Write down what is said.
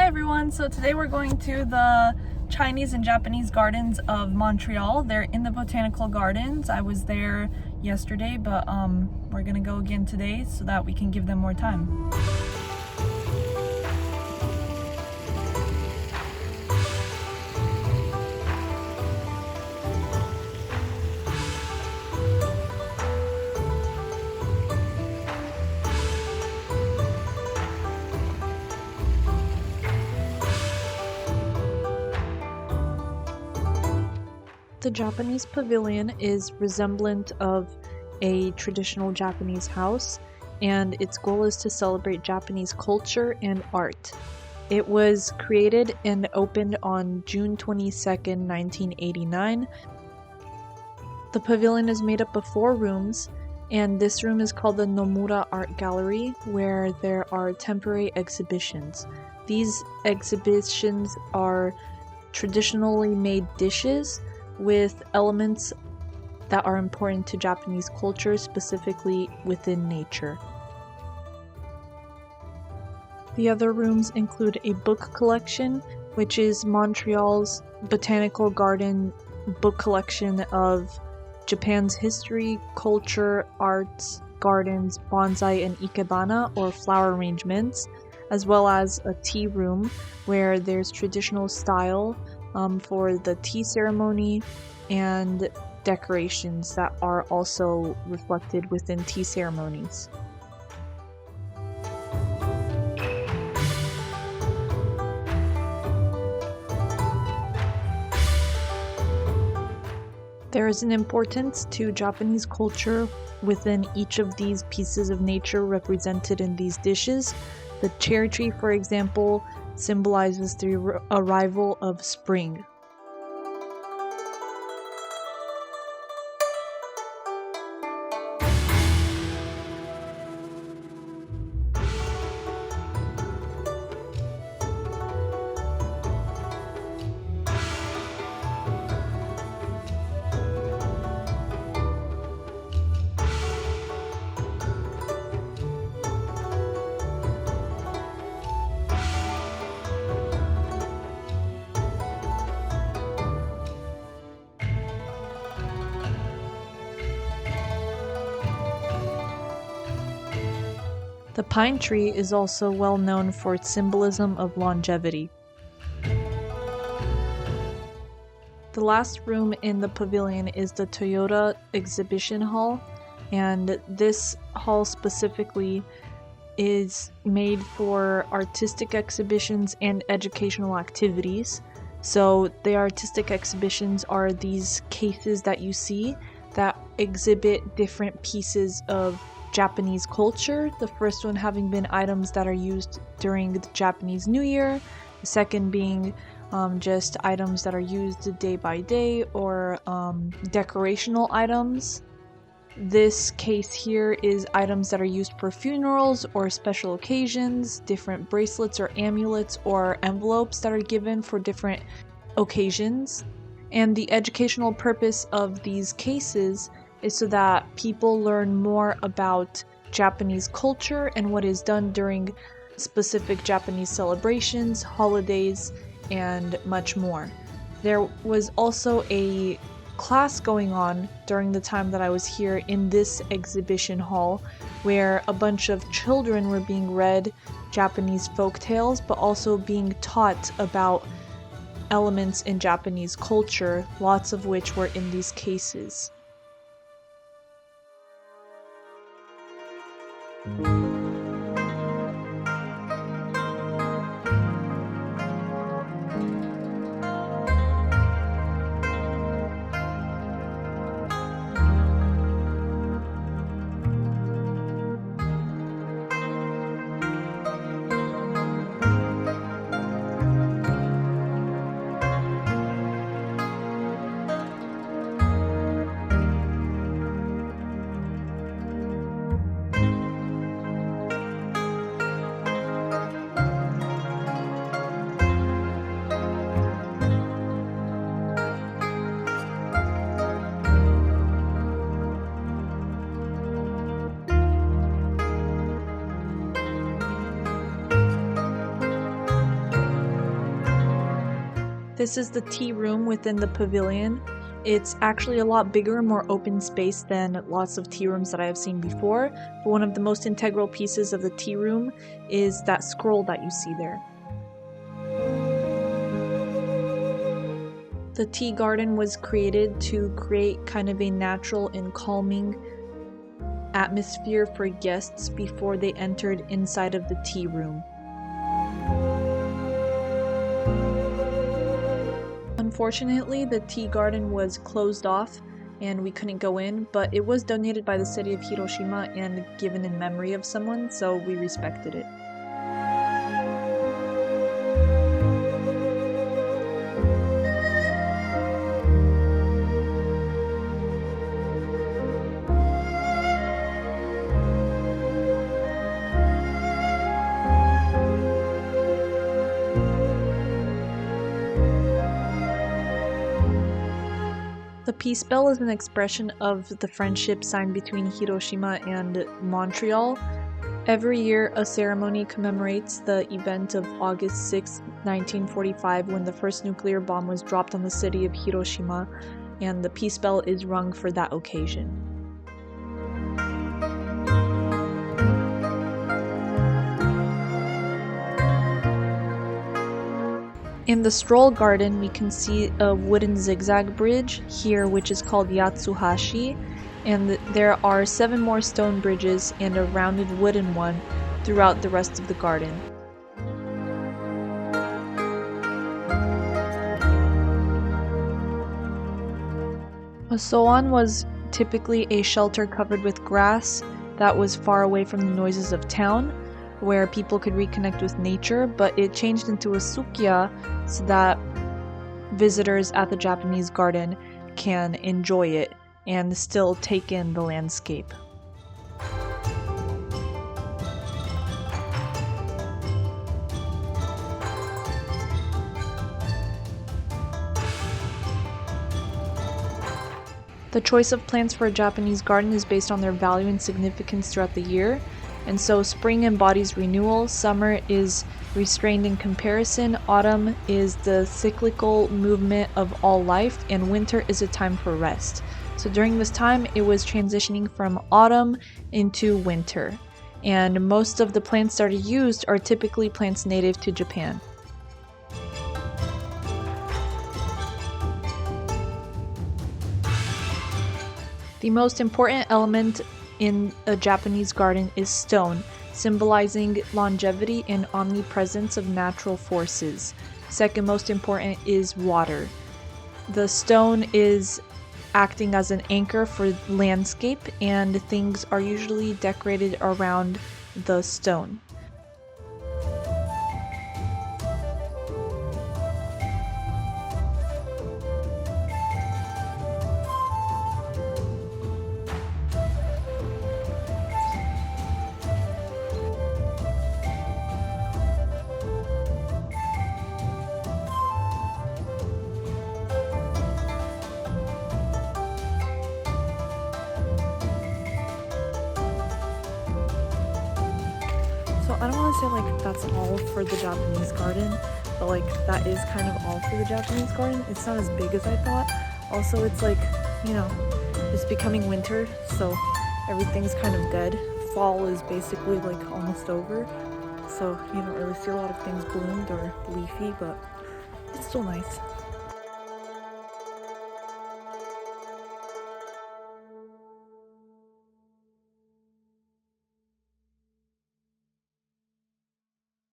Hi everyone, so today we're going to the Chinese and Japanese gardens of Montreal. They're in the botanical gardens. I was there yesterday, but we're gonna go again today so that we can give them more time. The Japanese pavilion is resemblant of a traditional Japanese house, and its goal is to celebrate Japanese culture and art. It was created and opened on June 22nd, 1989. The pavilion is made up of 4 rooms, and this room is called the Nomura Art Gallery, where there are temporary exhibitions. These exhibitions are traditionally made dishes with elements that are important to Japanese culture, specifically within nature. The other rooms include a book collection, which is Montreal's botanical garden book collection of Japan's history, culture, arts, gardens, bonsai, and ikebana, or flower arrangements, as well as a tea room where there's traditional style for the tea ceremony and decorations that are also reflected within tea ceremonies. There is an importance to Japanese culture within each of these pieces of nature represented in these dishes. The cherry tree, for example, symbolizes the arrival of spring. The pine tree is also well known for its symbolism of longevity. The last room in the pavilion is the Toyota Exhibition Hall, and this hall specifically is made for artistic exhibitions and educational activities. So the artistic exhibitions are these cases that you see that exhibit different pieces of Japanese culture, the first one having been items that are used during the Japanese New Year, the second being just items that are used day by day, or decorational items. This case here is items that are used for funerals or special occasions, different bracelets or amulets or envelopes that are given for different occasions. And the educational purpose of these cases is so that people learn more about Japanese culture and what is done during specific Japanese celebrations, holidays, and much more. There was also a class going on during the time that I was here in this exhibition hall, where a bunch of children were being read Japanese folk tales, but also being taught about elements in Japanese culture, lots of which were in these cases. This is the tea room within the pavilion. It's actually a lot bigger and more open space than lots of tea rooms that I have seen before, but one of the most integral pieces of the tea room is that scroll that you see there. The tea garden was created to create kind of a natural and calming atmosphere for guests before they entered inside of the tea room. Unfortunately, the tea garden was closed off and we couldn't go in, but it was donated by the city of Hiroshima and given in memory of someone, so we respected it. The Peace Bell is an expression of the friendship signed between Hiroshima and Montreal. Every year, a ceremony commemorates the event of August 6, 1945, when the first nuclear bomb was dropped on the city of Hiroshima, and the Peace Bell is rung for that occasion. In the stroll garden, we can see a wooden zigzag bridge here, which is called Yatsuhashi, and there are 7 more stone bridges and a rounded wooden one throughout the rest of the garden. A soan was typically a shelter covered with grass that was far away from the noises of town, where people could reconnect with nature, but it changed into a sukiya so that visitors at the Japanese garden can enjoy it and still take in the landscape. The choice of plants for a Japanese garden is based on their value and significance throughout the year. And so spring embodies renewal, summer is restrained in comparison, autumn is the cyclical movement of all life, and winter is a time for rest. So during this time, it was transitioning from autumn into winter. And most of the plants that are used are typically plants native to Japan. The most important element in a Japanese garden is stone, symbolizing longevity and omnipresence of natural forces. Second most important is water. The stone is acting as an anchor for landscape, and things are usually decorated around the stone. So I don't want to say like that's all for the Japanese garden, but like that is kind of all for the Japanese garden. It's not as big as I thought. Also, it's like, you know, it's becoming winter, so everything's kind of dead. Fall is basically like almost over, so you don't really see a lot of things bloomed or leafy, but it's still nice.